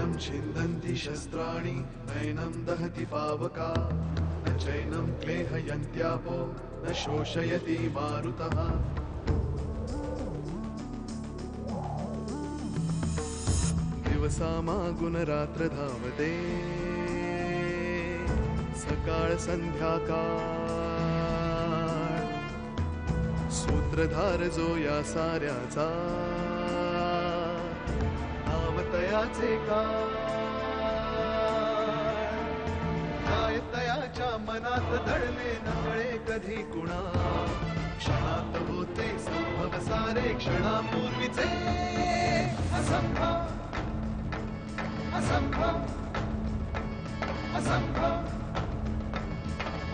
नैनं छिन्दन्ति शस्त्राणि नैनं दहति पावका न चैनं क्लेहयन्त्यापो न शोषयति मारुतः दिवसामागुणरात्र धावते सकाळ संध्याकाळ सूत्रधार जो या साऱ्याचा नावतयाचे काय तयाच्या मनात दडले नकळे कधी कुणा क्षणात होते संभव सारे क्षणापूर्वीचे असंभव असंभव असंभव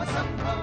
असंभव.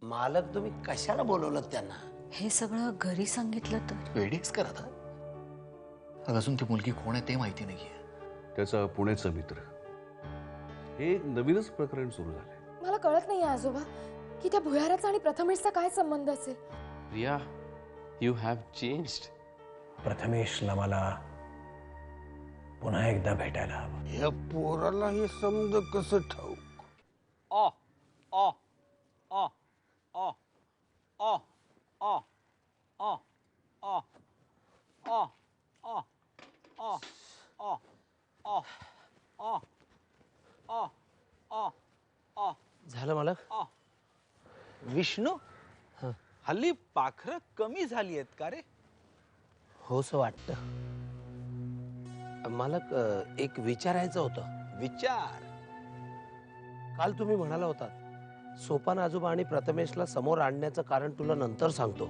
मालक तुम्ही कशाला बोलवलं त्यांना? हे सगळं घरी सांगितलं तर वेडीच करत अजून ती मुलगी कोण आहे ते माहिती नाहीये. त्याचा पुण्याचा मित्र. हे नवीनच प्रकरण सुरू झालंय. मला कळत नाही आजोबा की त्या भुयाराचा आणि प्रथमेशचा काय संबंध असेल. Riya, you have changed. प्रथमेशला मला पुन्हा एकदा भेटायला हवं. या पोराला हे समज कसं ठाऊक? आ आ आ आ आ आ आ आ आ आ आ आ आ आ आ आ. झालं मालक? विष्णू, हल्ली पाखरं कमी झाली आहेत का रे? होस वाटतं. मालक एक विचारायचं होतं. विचार. काल तुम्ही म्हणाला होता सोपान आजोबा आणि प्रथमेशला समोर आणण्याचं कारण तुला नंतर सांगतो.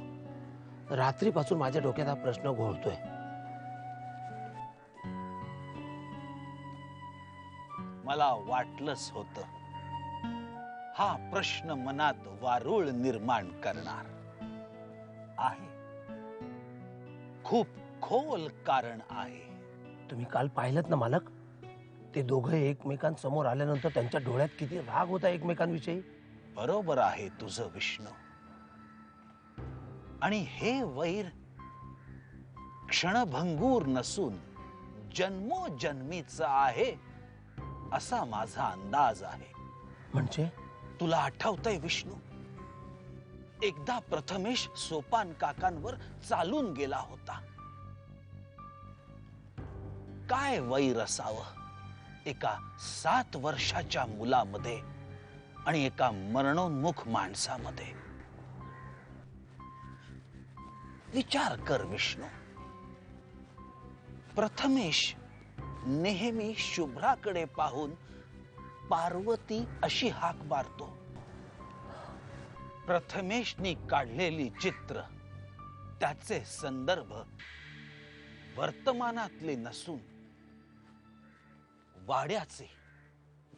रात्रीपासून माझ्या डोक्यात हा प्रश्न घोळतोय. मला वाटलंच होतं हा प्रश्न मनात वारूळ निर्माण करणार आहे. खूप खोल कारण आहे. तुम्ही काल पाहिलत ना मालक, ते दोघे एकमेकांसमोर आल्यानंतर त्यांच्या डोळ्यात किती राग होता एकमेकांविषयी. बरोबर आहे तुझं विष्णू. आणि हे वैर क्षणभंगूर नसून जन्मोजन्मीचं आहे असा माझा अंदाज आहे. म्हणजे तुला आठवतंय विष्णू, एकदा प्रथमेश सोपान काकांवर चालून गेला होता. काय वैर असावं एका 7 वर्षाच्या मुलामध्ये आणि एका मरणोन्मुख माणसामध्ये. विचार कर विष्णू. प्रथमेश नेहमी शुभ्राकडे पाहून पार्वती अशी हाक मारतो. प्रथमेशनी काढलेली चित्र, त्याचे संदर्भ वर्तमानातले नसून वाड्याचे,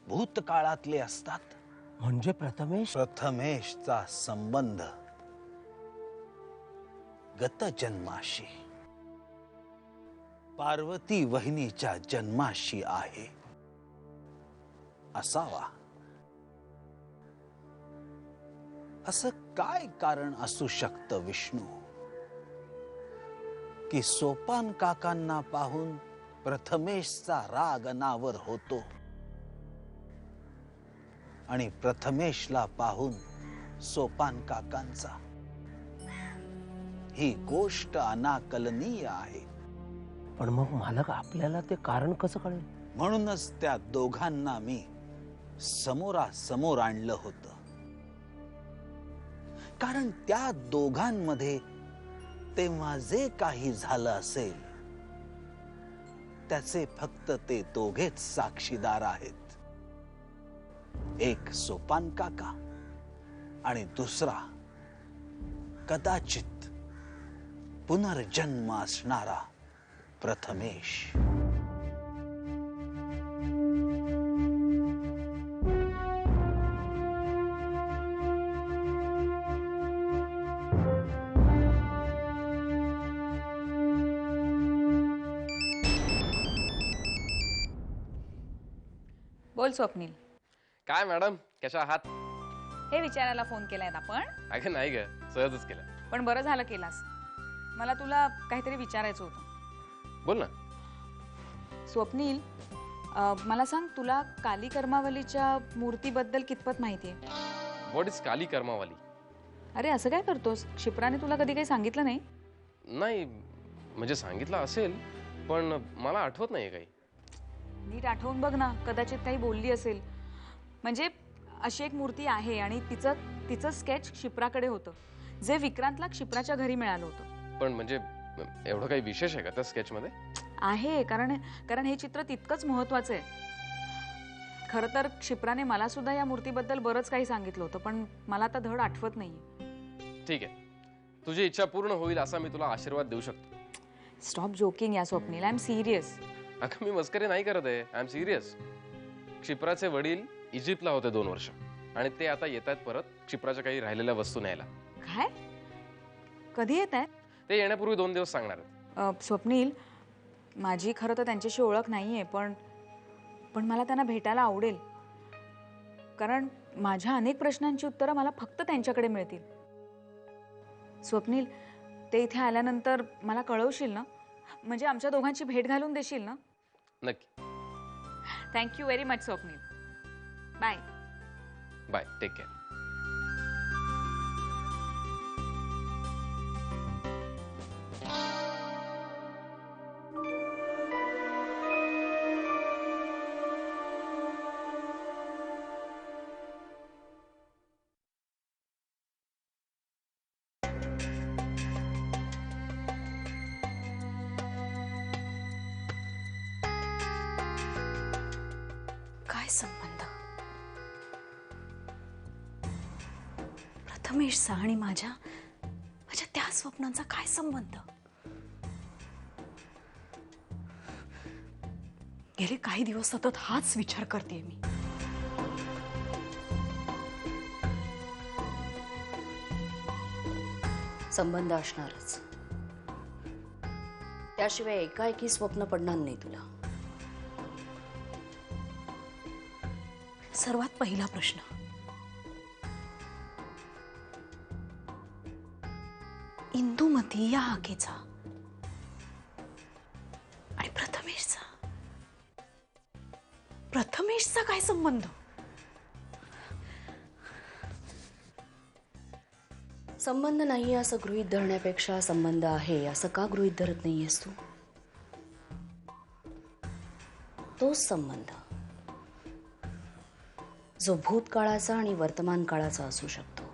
भूतकाळातले असतात. म्हणजे प्रथमेशचा संबंध गत जन्माशी, पार्वती वहिनीच्या जन्माशी आहे असावा. असं काय कारण असू शकतं विष्णू की सोपान काकांना पाहून प्रथमेशचा राग अनावर होतो आणि प्रथमेशला पाहून सोपान काकांचा. ही गोष्ट अनाकलनीय आहे. पण मग मालक आपल्याला ते कारण कसं कळेल? म्हणूनच त्या दोघांना मी समोरासमोर आणलं होतं. कारण त्या दोघांमध्ये तेव्हा जे काही झालं असेल त्याचे फक्त ते दोघेच साक्षीदार आहेत. एक सोपान काका आणि दुसरा कदाचित पुनर्जन्म असणारा प्रथमेश. बोल स्वप्नील. काय मॅडम, कशा आहात? हे विचारायला फोन केलाय आपण? अगं नाही ग, सहजच केलं. पण बरं झालं केलास. मला तुला काहीतरी विचारायचं होतं. बोल ना. स्वप्नील, मला सांग, तुला काली कर्मावलीच्या मूर्तीबद्दल कितपत माहिती आहे? व्हॉट इज काली कर्मावाली? अरे असं काय करतोस? क्षिप्राने तुला कधी काही सांगितलं नाही? नाही म्हणजे सांगितलं असेल पण मला आठवत नाहीये काही. नीट आठवून बघ ना, कदाचित काही बोलली असेल. म्हणजे अशी एक मूर्ती आहे आणि तिचं स्केच क्षिप्राकडे होतं, जे विक्रांतला क्षिप्राच्या घरी मिळालं होतं. पण म्हणजे एवढं काही विशेष आहे का त्या स्केच मध्ये? आहे, कारण हे चित्र तितकंच महत्वाचं आहे. खरं तर क्षिप्राने मला सुद्धा या मूर्तीबद्दल बरंच काही सांगितलं होतं, पण मला आता धड आठवत नाहीये. ठीक आहे, तुझी इच्छा पूर्ण होईल असा मी तुला आशीर्वाद देऊ शकतो. स्टॉप जोकिंग या स्वप्नील, आय एम सिरियस. अगं मी मस्करी नाही करत आहे, आय एम सिरियस. क्षिप्राचे वडील इजिप्तला होते 2 वर्ष आणि ते आता येत आहेत परत क्षिप्राच्या काही राहिलेल्या वस्तू न्यायला. काय? कधी येत आहे? ते येण्यापूर्वी 2 दिवस सांगणार आहेत. स्वप्नील, माझी खरं तर त्यांच्याशी ओळख नाहीये, पण मला त्यांना भेटायला आवडेल, कारण माझ्या अनेक प्रश्नांची उत्तरं मला फक्त त्यांच्याकडे मिळतील. स्वप्नील, ते इथे आल्यानंतर मला कळवशील ना? म्हणजे आमच्या दोघांची भेट घालून देशील ना? नक्की. Thank you very much Swapnil. Bye. Bye, take care. काय संबंध प्रथमेशचा आणि माझ्या त्या स्वप्नांचा? काय संबंध? गेले काही दिवस सतत हाच विचार करते मी. संबंध असणारच, त्याशिवाय एकाएकी स्वप्न पडणार नाही तुला. सर्वात पहिला प्रश्न, इंदुमती या हाकेचा आणि प्रथमेशचा काय संबंध? संबंध नाही असं गृहीत धरण्यापेक्षा संबंध आहे असं का गृहीत धरत नाहीयेस तू? तोच संबंध जो भूतकाळाचा आणि वर्तमान काळाचा असू शकतो,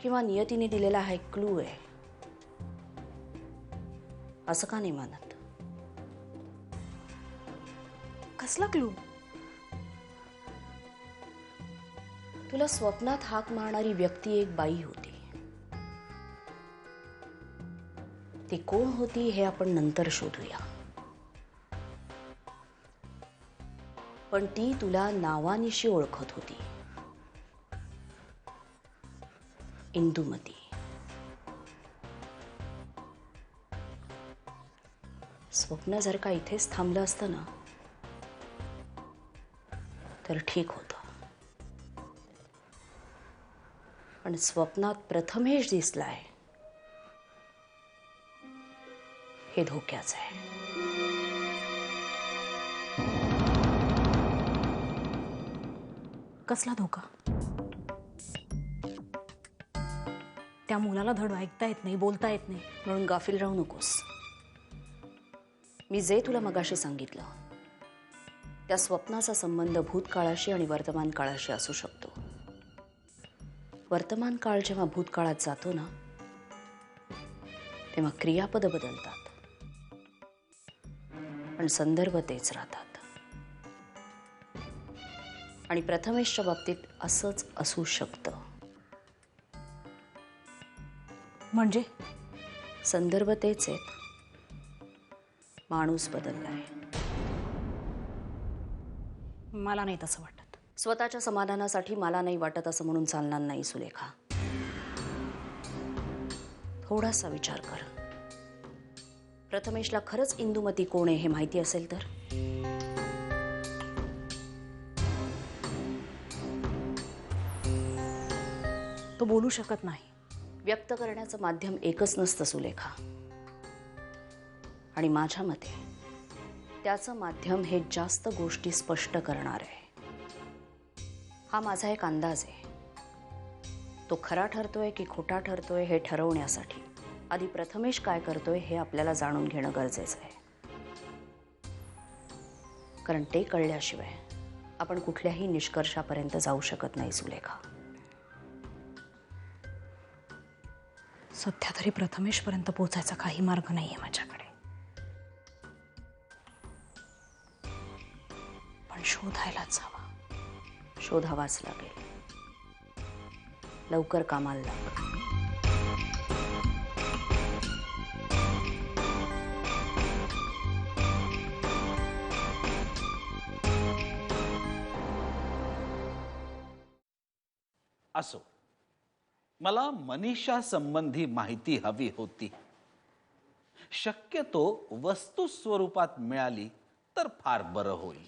किंवा नियतीने दिलेला हा एक क्लू आहे असं का नाही मानत? कसला क्लू? तुला स्वप्नात हाक मारणारी व्यक्ती एक बाई होती. ती कोण होती हे आपण नंतर शोधूया, पण ती तुला नावानिशी ओळखत होती, इंदुमती. स्वप्न जर का इथेच थांबलं असतं ना तर ठीक होतं, पण स्वप्नात प्रथमेश दिसलाय हे धोक्याचं आहे. कसला धोका? त्या मुलाला धड ऐकता येत नाही, बोलता येत नाही, म्हणून गाफील राहू नकोस. मी जे तुला मगाशी सांगितलं त्या स्वप्नाचा संबंध भूतकाळाशी आणि वर्तमान काळाशी असू शकतो. वर्तमान काळ जेव्हा भूतकाळात जातो ना तेव्हा क्रियापद बदलतात, पण संदर्भ तेच राहतात. आणि प्रथमेशच्या बाबतीत असंच असू शकतं. म्हणजे संदर्भ तेच आहेत, माणूस बदललाय. मला नाही तसं वाटत. स्वतःच्या समाधानासाठी मला नाही वाटत असं म्हणून चालणार नाही सुलेखा. थोडासा विचार कर. प्रथमेशला खरंच इंदुमती कोण आहे हे माहिती असेल तर? तो बोलू शकत नाही. व्यक्त करण्याचं माध्यम एकच नसतं सुलेखा, आणि माझ्या मते त्याचं माध्यम हे जास्त गोष्टी स्पष्ट करणार आहे. हा माझा एक अंदाज आहे. तो खरा ठरतोय की खोटा ठरतोय हे ठरवण्यासाठी आधी प्रथमेश काय करतोय हे आपल्याला जाणून घेणं गरजेचं आहे. कारण ते कळल्याशिवाय आपण कुठल्याही निष्कर्षापर्यंत जाऊ शकत नाही सुलेखा. सध्या तरी प्रथमेशपर्यंत पोहोचायचा काही मार्ग नाहीये माझ्याकडे, पण शोधायलाच हवा. शोधावाच लागेल. लवकर कामाला लाग. असो, मला मनीषा संबंधी माहिती हवी होती. शक्यतो वस्तू स्वरूपात मिळाली तर फार बरं होईल.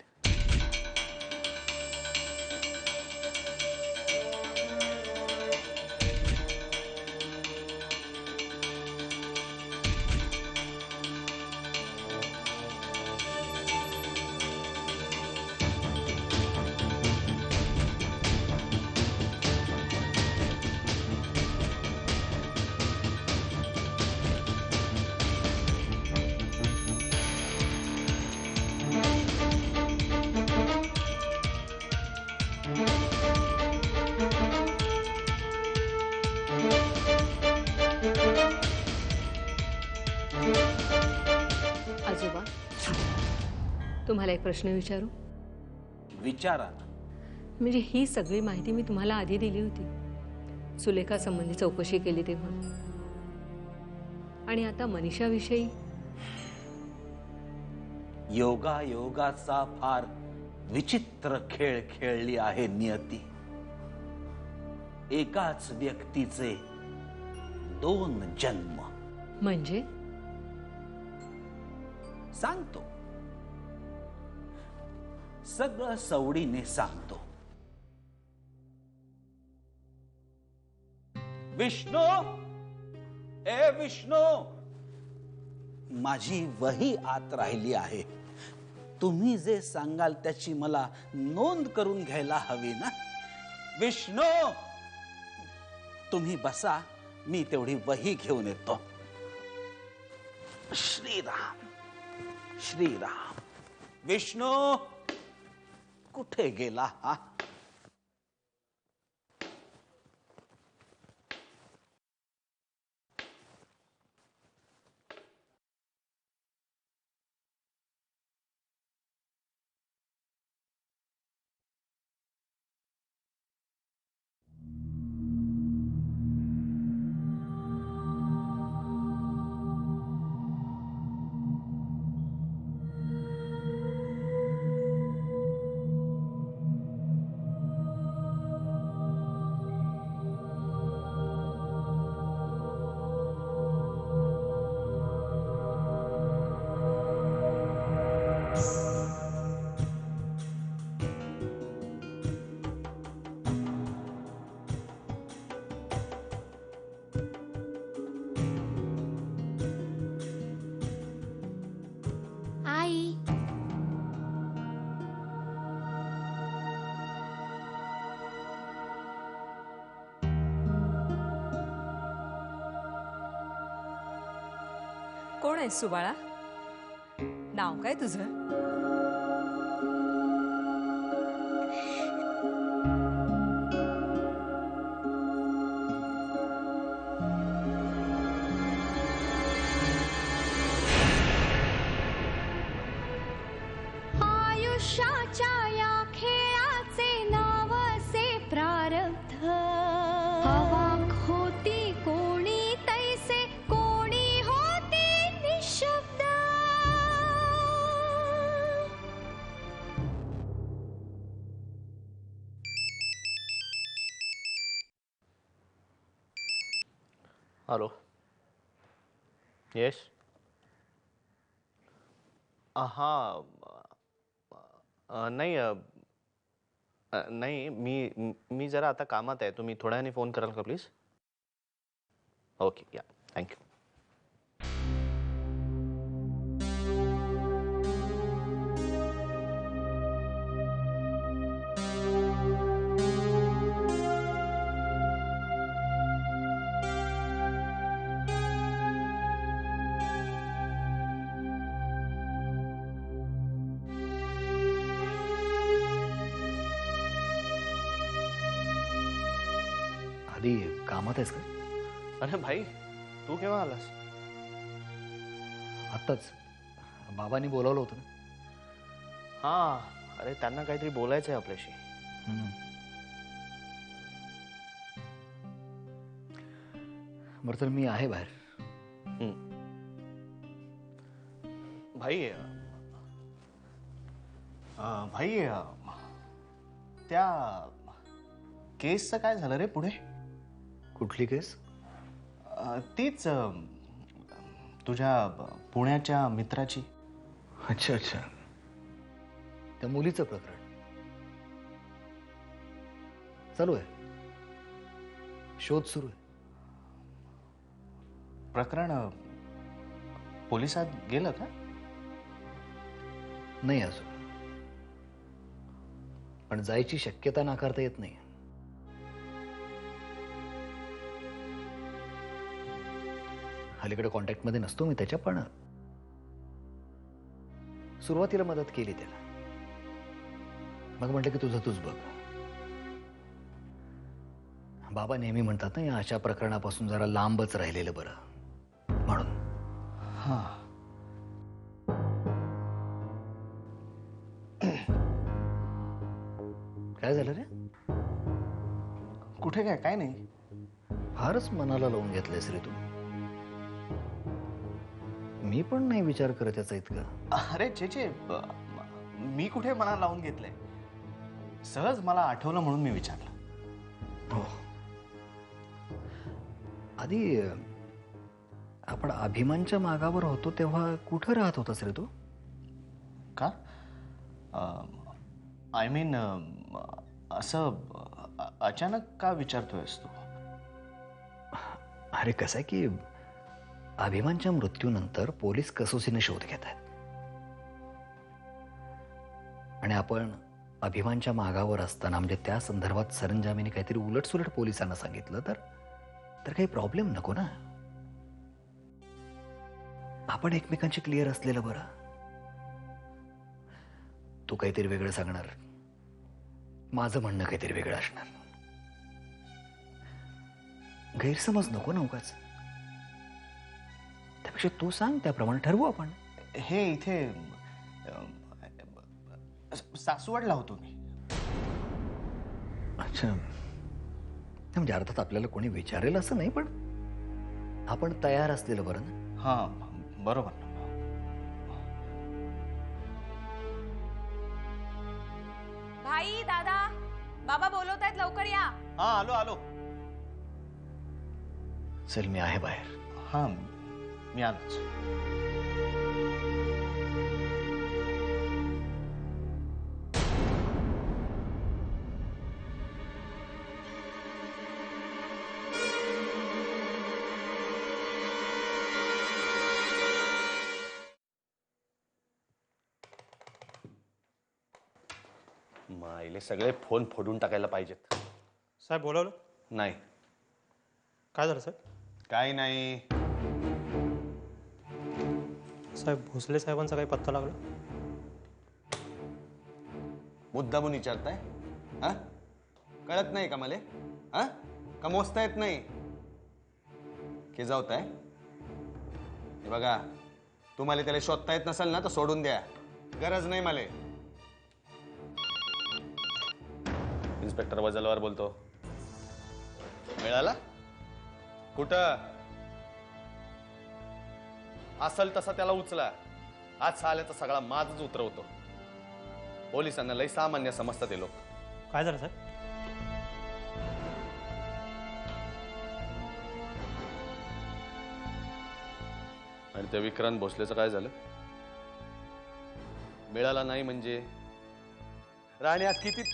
आजोबा, तुम्हाला एक प्रश्न विचारू? विचारा. म्हणजे ही सगळी माहिती मी तुम्हाला आधी दिली होती, सुलेखा संबंधी चौकशी केली तेव्हा, आणि आता मनीषाविषयी. योगाचा फार विचित्र खेळ खेळली आहे नियती. एकाच व्यक्तीचे दोन जन्म. म्हणजे सांगतो, सगळं सवडीने सांगतो. विष्णू, ए विष्णू, माझी वही आत राहिली आहे. तुम्ही जे सांगाल त्याची मला नोंद करून घ्यायला हवी ना. विष्णू, तुम्ही बसा, मी तेवढी वही घेऊन येतो. श्रीराम श्रीराम. विष्णू, कुठे गेला हा? आई, कोण आहेस सुबाळा? नाव काय तुझं? आयुष्याच्या या खेळाचे नाव असे प्रारब्ध. अवाक होती कोणी तैसे, कोणी होती निशब्द. हॅलो. यश. हां. नाही नाही, मी जरा आता कामात आहे. तुम्ही थोड्या वेळाने फोन कराल का प्लीज? ओके या थँक्यू. आधी कामात आहेस का? अरे भाई तू केव्हा आलास? आत्ताच बाबांनी बोलावलं होतं ना. हां अरे त्यांना काहीतरी बोलायचं आहे आपल्याशी. बरं तर मी आहे बाहेर. भाई भाई त्या केसचं काय झालं रे पुढे? कुठली केस? तीच तुझ्या पुण्याच्या मित्राची. अच्छा अच्छा, त्या मुलीचं प्रकरण चालू आहे, शोध सुरू आहे. प्रकरण पोलिसात गेलं का? नाही अजून, पण जायची शक्यता नाकारता येत नाही. अलीकडे कॉन्टॅक्टमध्ये नसतो मी त्याच्या, पण सुरुवातीला मदत केली त्याला. मग म्हटलं की तुझं तूच बघ. बाबा नेहमी म्हणतात ना, या अशा प्रकरणापासून जरा लांबच राहिलेलं बरं, म्हणून. हां काय झालं रे? कुठे काय नाही. फारच मनाला लावून घेतलंयस रे तू. मी पण नाही विचार करत याचा इतका. अरे चेचे, मी कुठे मनाला लावून घेतलंय? सहज मला आठवलं म्हणून मी विचारलं. हो, आधी आपण अभिमानच्या मागावर होतो तेव्हा कुठं राहत होतास रे तू? का? आय मीन असं अचानक का विचारतोयस तू? अरे कसं आहे की अभिमानच्या मृत्यूनंतर पोलीस कसोसीने शोध घेत आहेत, आणि आपण अभिमानच्या मागावर असताना, म्हणजे त्या संदर्भात सरंजामीने काहीतरी उलटसुलट पोलिसांना सांगितलं तर काही प्रॉब्लेम नको ना. आपण एकमेकांची क्लिअर असलेलं बरं. तू काहीतरी वेगळं सांगणार, माझं म्हणणं काहीतरी वेगळं असणार. गैरसमज नको ना उगाच. त्यापेक्षा तू सांग, त्याप्रमाणे ठरवू आपण. हे इथे सासवडला होतो मी. अच्छा, म्हणजे अर्थात आपल्याला कोणी विचारेल असं नाही, पण आपण तयार असलेलं बरं ना. हां बरोबर. भाई, दादा, बाबा बोलवतायत, लवकर या. हां आलो आलो. चल मी आहे बाहेर. हां मी आलोच. मायले सगळे फोन फोडून टाकायला पाहिजेत. साहेब बोलावलं? नाही. काय झालं साहेब? काही नाही साहेब. भोसले साहेबांचा काही पत्ता लागला? मुद्दामून विचारताय? हा, कळत नाही का मला? हा, का मोजता येत नाही? खिजावताय? हे बघा, तुम्हाला त्याला शोधता येत नसेल ना तर सोडून द्या, गरज नाही मला. इन्स्पेक्टर वजलवार बोलतो. मिळाला? कुठं? असल तसा त्याला उचला. आज आल्याचा सगळा माझच उतरवतो. पोलिसांना लय सामान्य समजतात ते लोक. काय झालं साहेब? आणि त्या विक्रांत भोसलेचं काय झालं? मिळाला नाही म्हणजे राणे आज किती?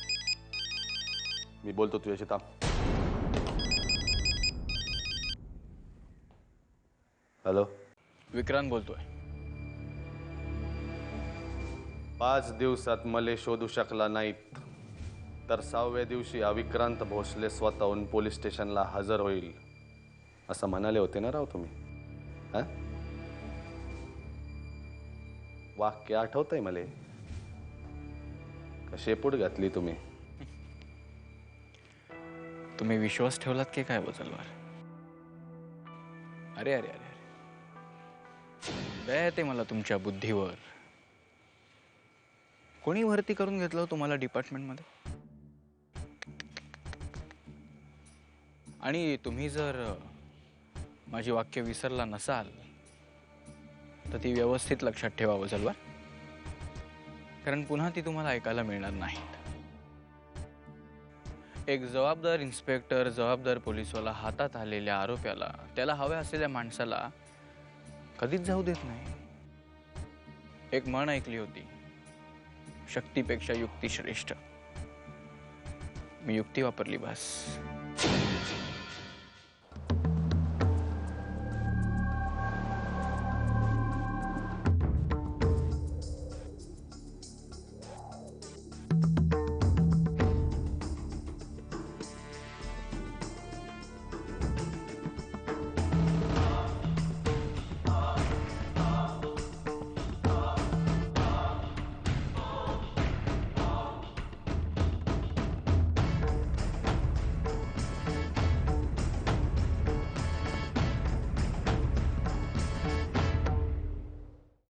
मी बोलतो तुझ्याशी, थांब. हॅलो, विक्रांत बोलतोय. 5 दिवसात मले शोधू शकला नाहीत तर 6व्या दिवशी अविक्रांत भोसले स्वतःहून पोलीस स्टेशनला हजर होईल असं म्हणाले होते ना राव तुम्ही. हा, वाक्य आठवतंय मले का शेपूट घातली तुम्ही? तुम्ही विश्वास ठेवलात की काय बोचलवार? अरे अरे अरे दया येते मला तुमच्या बुद्धीवर. कोणी भरती करून घेतलं तुम्हाला डिपार्टमेंटमध्ये? आणि तुम्ही जर माझी वाक्य विसरला नसाल तर ती व्यवस्थित लक्षात ठेवा बोचलवार, कारण पुन्हा ती तुम्हाला ऐकायला मिळणार नाहीत. एक जबाबदार इन्स्पेक्टर, जबाबदार पोलीसवाला हातात आलेल्या आरोप्याला, त्याला हव्या असलेल्या माणसाला कधीच जाऊ देत नाही. एक म्हण ऐकली होती, शक्तीपेक्षा युक्ती श्रेष्ठ. मी युक्ती वापरली बस.